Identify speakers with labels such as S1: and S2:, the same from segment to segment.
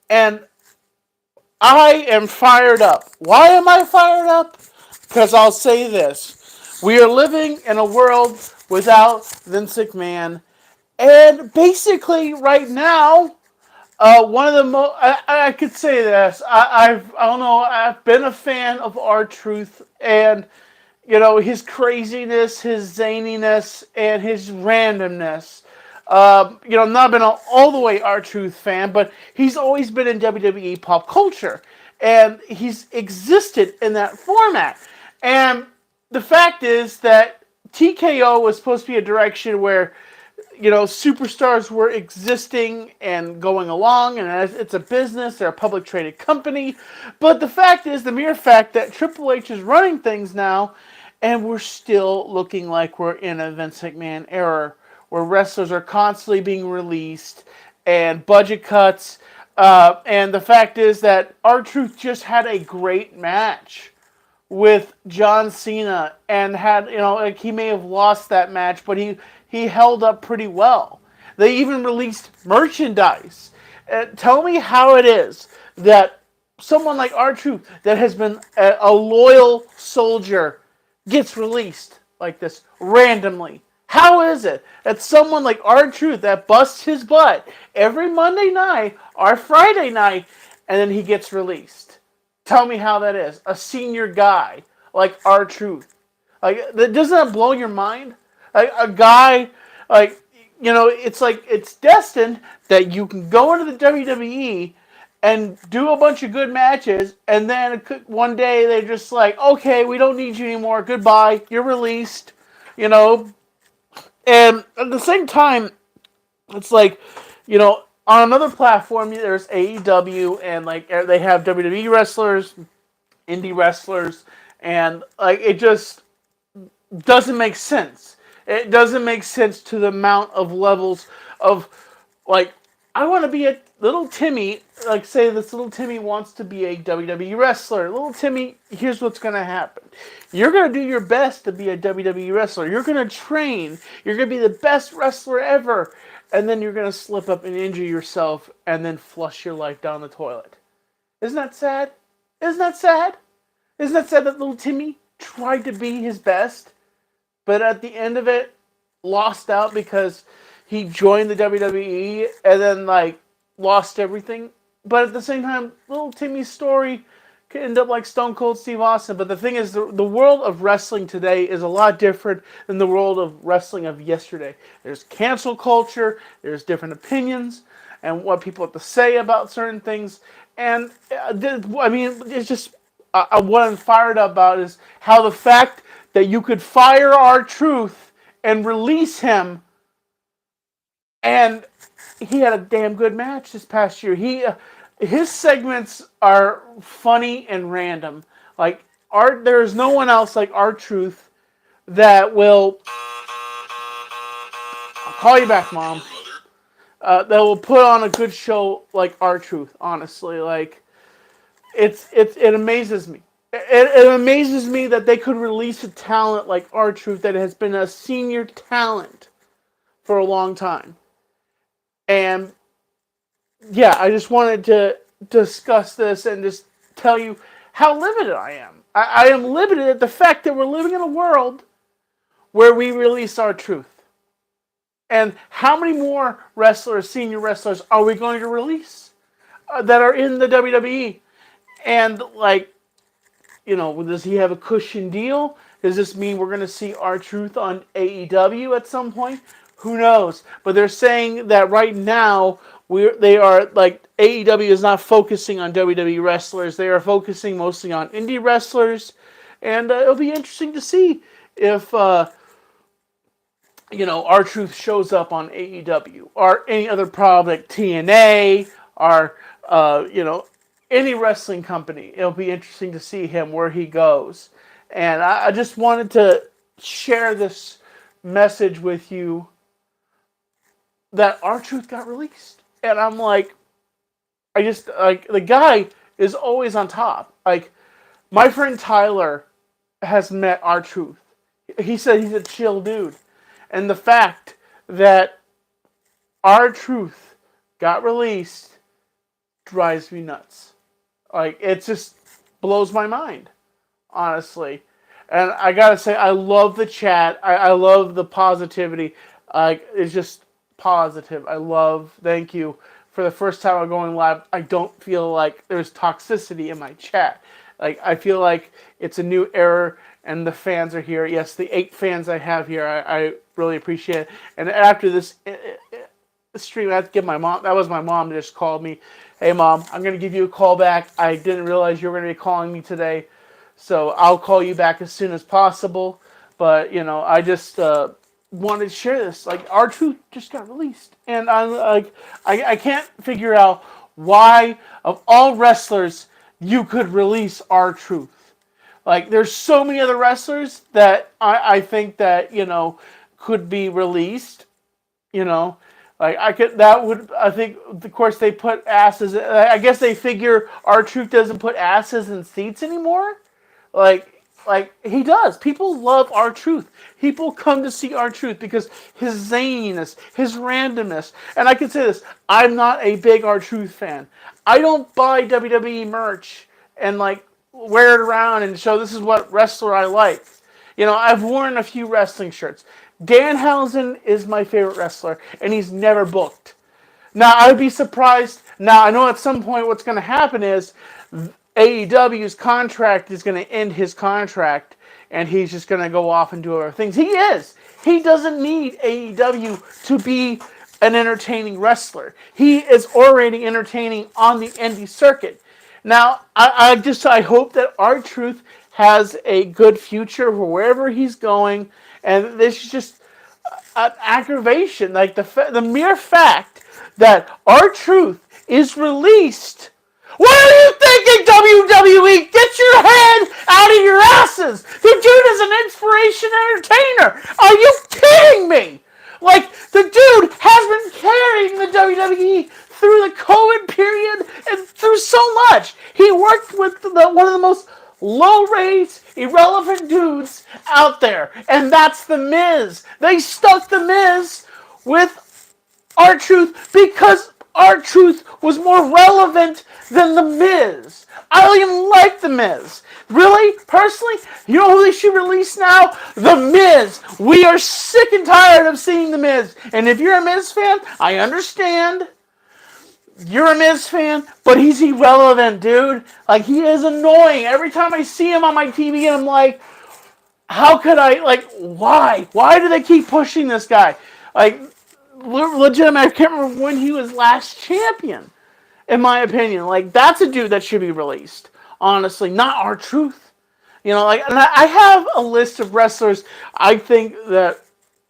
S1: And I am fired up. Why am I fired up? Because I'll say this. We are living in a world without Vince McMahon. And basically, right now, one of the most, I could say this. I don't know, I've been a fan of R-Truth, and, his craziness, his zaniness, and his randomness. Not been all the way R-Truth fan, but he's always been in WWE pop culture. And he's existed in that format. And the fact is that TKO was supposed to be a direction where superstars were existing and going along, and as it's a business, they're a public traded company. But the fact is, the mere fact that Triple H is running things now, and we're still looking like we're in a Vince McMahon era, where wrestlers are constantly being released, and budget cuts. And the fact is that R-Truth just had a great match with John Cena and had, like he may have lost that match, but he held up pretty well. They even released merchandise. Tell me how it is that someone like R-Truth that has been a loyal soldier gets released like this randomly. How is it that someone like R-Truth that busts his butt every Monday night or Friday night and then he gets released? Tell me how that is. A senior guy like R-Truth. Doesn't that blow your mind? Like a guy, it's like it's destined that you can go into the WWE and do a bunch of good matches, and then one day they're just like, okay, we don't need you anymore. Goodbye. You're released. You know, and at the same time, it's like, on another platform, there's AEW, and like they have WWE wrestlers, indie wrestlers, and like it just doesn't make sense. It doesn't make sense to the amount of levels of, like, I want to be a little Timmy, like say this little Timmy wants to be a WWE wrestler. Little Timmy, here's what's going to happen. You're going to do your best to be a WWE wrestler. You're going to train. You're going to be the best wrestler ever. And then you're going to slip up and injure yourself and then flush your life down the toilet. Isn't that sad? Isn't that sad? Isn't that sad that little Timmy tried to be his best, but at the end of it, lost out because he joined the WWE and then, like, lost everything? But at the same time, little Timmy's story could end up like Stone Cold Steve Austin. But the thing is, the world of wrestling today is a lot different than the world of wrestling of yesterday. There's cancel culture, there's different opinions, and what people have to say about certain things. And, it's just, what I'm fired up about is how the fact that you could fire R-Truth and release him, and he had a damn good match this past year. His segments are funny and random. Like there's no one else like R-Truth that will. I'll call you back, Mom. That will put on a good show like R-Truth. Honestly, like it amazes me. It amazes me that they could release a talent like R-Truth that has been a senior talent for a long time. And yeah, I just wanted to discuss this and just tell you how limited I am. I am limited at the fact that we're living in a world where we release R-Truth. And how many more wrestlers, senior wrestlers, are we going to release that are in the WWE? And, like, does he have a cushion deal? Does this mean we're going to see R-Truth on AEW at some point? Who knows? But they're saying that right now they are, like, AEW is not focusing on WWE wrestlers. They are focusing mostly on indie wrestlers, and it'll be interesting to see if R-Truth shows up on AEW or any other product, like TNA or any wrestling company. It'll be interesting to see him where he goes, and I just wanted to share this message with you that R-Truth got released. And I'm like, the guy is always on top. Like, my friend Tyler has met R-Truth. He said he's a chill dude. And the fact that R-Truth got released drives me nuts. Like, it just blows my mind, honestly. And I gotta say, I love the chat. I love the positivity. It's just positive. Thank you. For the first time I'm going live, I don't feel like there's toxicity in my chat. Like, I feel like it's a new era and the fans are here. Yes, the 8 fans I have here, I really appreciate it. And after this stream, I have to give my mom, that was my mom that just called me. Hey, Mom, I'm going to give you a call back. I didn't realize you were going to be calling me today. So I'll call you back as soon as possible. But, I just wanted to share this. Like, R-Truth just got released. And I'm like, I can't figure out why, of all wrestlers, you could release R-Truth. Like, there's so many other wrestlers that I think that, could be released. Like, I think, of course, they put asses, I guess they figure R-Truth doesn't put asses in seats anymore. Like he does. People love R-Truth. People come to see R-Truth because his zaniness, his randomness. And I can say this, I'm not a big R-Truth fan. I don't buy WWE merch and wear it around and show this is what wrestler I like. I've worn a few wrestling shirts. Danhausen is my favorite wrestler, and he's never booked. Now, I would be surprised. Now, I know at some point what's going to happen is AEW's contract is going to end his contract, and he's just going to go off and do other things. He is. He doesn't need AEW to be an entertaining wrestler. He is already entertaining on the indie circuit. Now, I hope that R-Truth has a good future for wherever he's going, and this is just an aggravation. Like, the mere fact that R-Truth is released. What are you thinking, WWE? Get your head out of your asses! The dude is an inspiration entertainer! Are you kidding me? Like, the dude has been carrying the WWE through the COVID period and through so much. He worked with one of the most low-rate, irrelevant dudes out there, and that's The Miz. They stuck The Miz with R-Truth because R-Truth was more relevant than The Miz. I don't even like The Miz. Really? Personally? You know who they should release now? The Miz. We are sick and tired of seeing The Miz. And if you're a Miz fan, I understand. You're a Miz fan, but he's irrelevant, dude. Like, he is annoying. Every time I see him on my TV, I'm like, how could I, why? Why do they keep pushing this guy? Like, legitimately, I can't remember when he was last champion, in my opinion. Like, that's a dude that should be released, honestly, not R-Truth. And I have a list of wrestlers I think that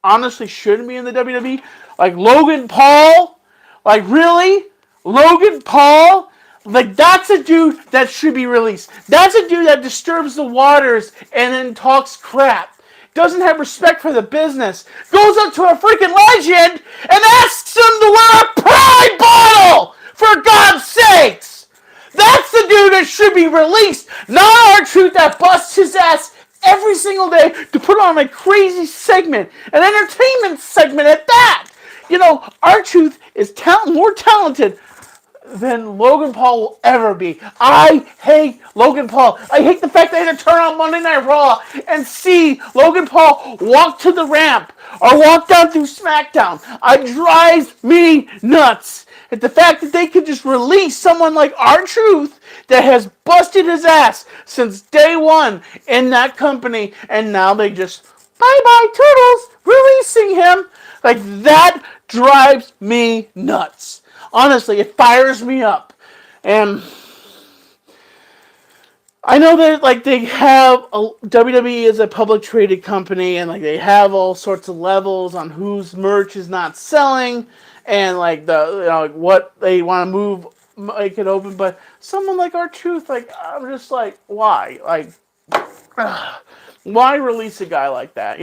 S1: honestly shouldn't be in the WWE. Like, Logan Paul. Like, really? Logan Paul? Like, that's a dude that should be released. That's a dude that disturbs the waters and then talks crap. Doesn't have respect for the business. Goes up to a freaking legend and asks him to wear a Pride bottle! For God's sakes! That's the dude that should be released. Not R-Truth that busts his ass every single day to put on a crazy segment. An entertainment segment at that. R-Truth is more talented than Logan Paul will ever be. I hate Logan Paul. I hate the fact that I had to turn on Monday Night Raw and see Logan Paul walk to the ramp or walk down through SmackDown. It drives me nuts. At the fact that they could just release someone like R-Truth that has busted his ass since day one in that company, and now they just, bye-bye, Toodles, releasing him. Like, that drives me nuts. Honestly, it fires me up. And I know that they have WWE is a public traded company, and they have all sorts of levels on whose merch is not selling, and what they want to move, make it open. But someone like R-Truth, I'm just why? Why release a guy like that?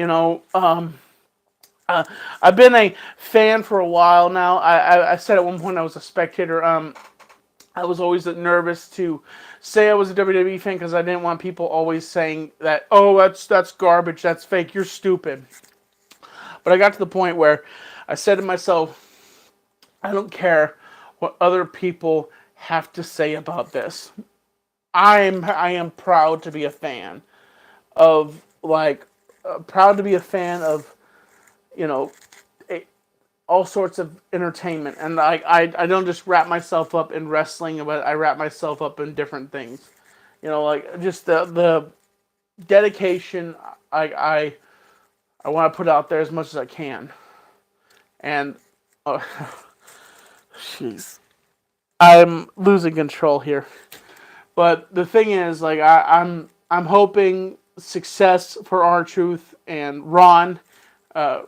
S1: I've been a fan for a while now. I said at one point I was a spectator. I was always nervous to say I was a WWE fan because I didn't want people always saying that, oh, that's garbage, that's fake, you're stupid. But I got to the point where I said to myself, I don't care what other people have to say about this. I am proud to be a fan of proud to be a fan of you know all sorts of entertainment, and I don't just wrap myself up in wrestling, but I wrap myself up in different things. Like just the dedication I want to put out there as much as I can, and oh, jeez, I'm losing control here. But the thing is, like I'm hoping success for R-Truth and Ron, uh,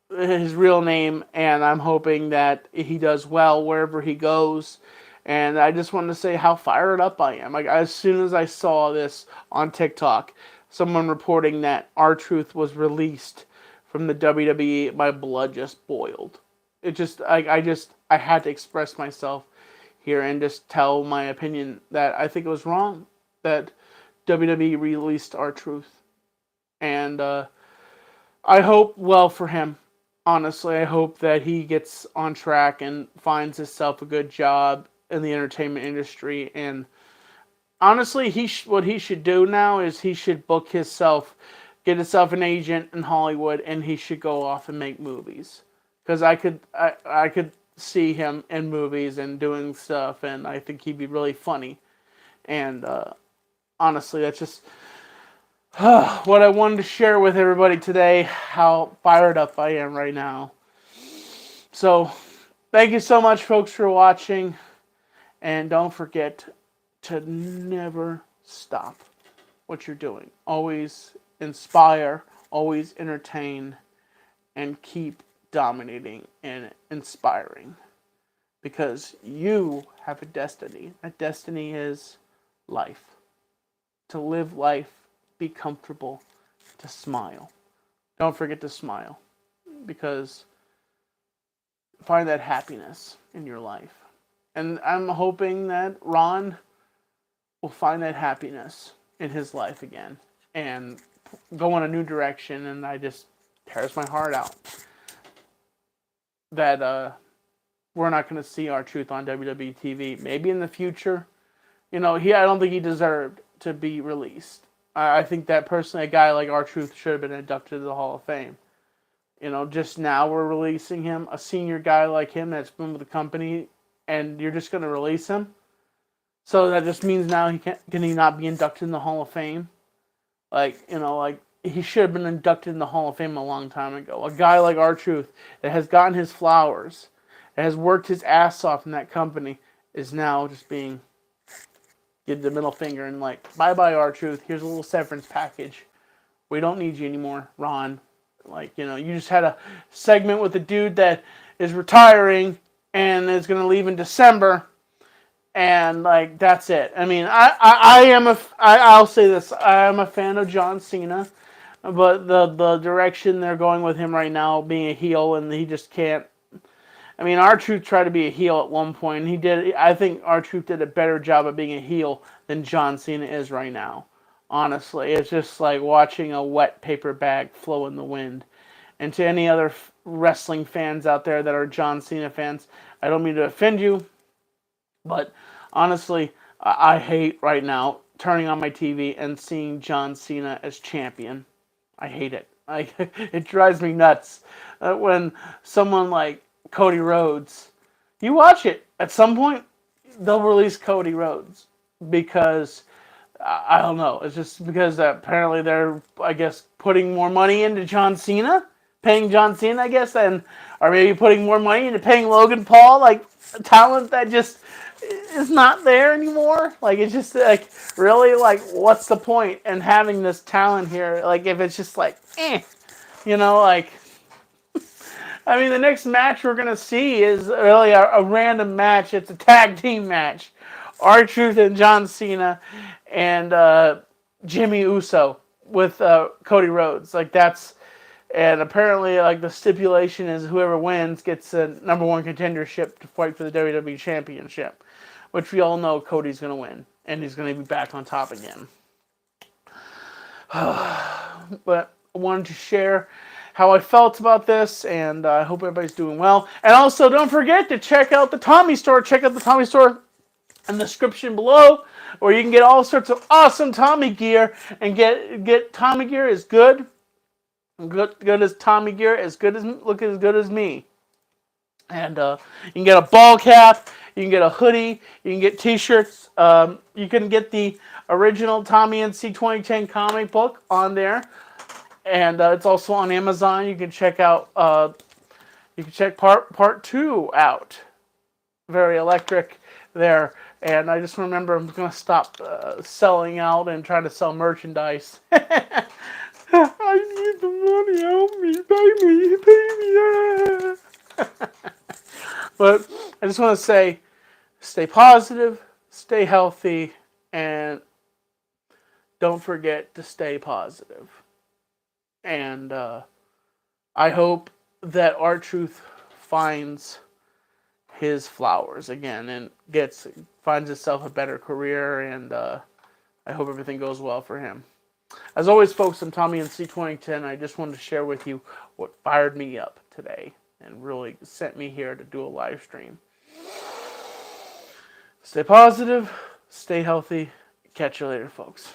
S1: his real name, and I'm hoping that he does well wherever he goes. And I just wanted to say how fired up I am. Like as soon as I saw this on TikTok, someone reporting that R-Truth was released from the WWE, my blood just boiled. It just I had to express myself here and just tell my opinion that I think it was wrong that WWE released R-Truth. And I hope well for him. Honestly, I hope that he gets on track and finds himself a good job in the entertainment industry. And honestly, what he should do now is he should book himself, get himself an agent in Hollywood, and he should go off and make movies. Because I could see him in movies and doing stuff, and I think he'd be really funny. And honestly, that's just what I wanted to share with everybody today, how fired up I am right now. So, thank you so much, folks, for watching. And don't forget to never stop what you're doing. Always inspire, always entertain, and keep dominating and inspiring. Because you have a destiny. That destiny is life. To live life, be comfortable, to smile. Don't forget to smile. Because find that happiness in your life. And I'm hoping that Ron will find that happiness in his life again. And go in a new direction. And I just tears my heart out that we're not going to see R-Truth on WWE TV. Maybe in the future. I don't think he deserved to be released. I think that personally, a guy like R-Truth should have been inducted to the Hall of Fame. Just now we're releasing him, a senior guy like him that's been with the company, and you're just going to release him. So that just means now can he not be inducted in the Hall of Fame? He should have been inducted in the Hall of Fame a long time ago. A guy like R-Truth that has gotten his flowers, that has worked his ass off in that company, is now just being given the middle finger and bye-bye R-Truth, here's a little severance package. We don't need you anymore, Ron. You just had a segment with a dude that is retiring and is going to leave in December. And that's it. I mean, I'll say this. I am a fan of John Cena, but the direction they're going with him right now, being a heel, and he just can't. I mean, R-Truth tried to be a heel at one point, and he did. I think R-Truth did a better job of being a heel than John Cena is right now. Honestly, it's just like watching a wet paper bag flow in the wind. And to any other wrestling fans out there that are John Cena fans, I don't mean to offend you, but honestly, I hate right now turning on my TV and seeing John Cena as champion. I hate it. It drives me nuts when someone like Cody Rhodes, you watch it. At some point, they'll release Cody Rhodes because I don't know. It's just because apparently they're, I guess, putting more money into John Cena, paying John Cena, I guess, or maybe putting more money into paying Logan Paul, talent that just is not there anymore. It's just really, what's the point in having this talent here? If it's just I mean, the next match we're gonna see is really a random match. It's a tag team match. R-Truth and John Cena and Jimmy Uso with Cody Rhodes. And apparently, the stipulation is whoever wins gets a number one contendership to fight for the WWE Championship, which we all know Cody's going to win, and he's going to be back on top again. But I wanted to share how I felt about this, and I hope everybody's doing well. And also, don't forget to check out the Tommy Store. Check out the Tommy Store in the description below, where you can get all sorts of awesome Tommy gear and get Tommy gear is good. Good as Tommy gear, look as good as me. And you can get a ball cap, you can get a hoodie, you can get t-shirts. You can get the original Tommy and C2010 comic book on there, and it's also on Amazon. You can check out. You can check part 2 out. Very electric there. And I just remember I'm going to stop selling out and trying to sell merchandise. I need the money. Help me. Pay me. But I just want to say, stay positive, stay healthy, and don't forget to stay positive. And I hope that R-Truth finds his flowers again and finds himself a better career, and I hope everything goes well for him. As always, folks, I'm Tommy in C2010. I just wanted to share with you what fired me up today and really sent me here to do a live stream. Stay positive, stay healthy. Catch you later, folks.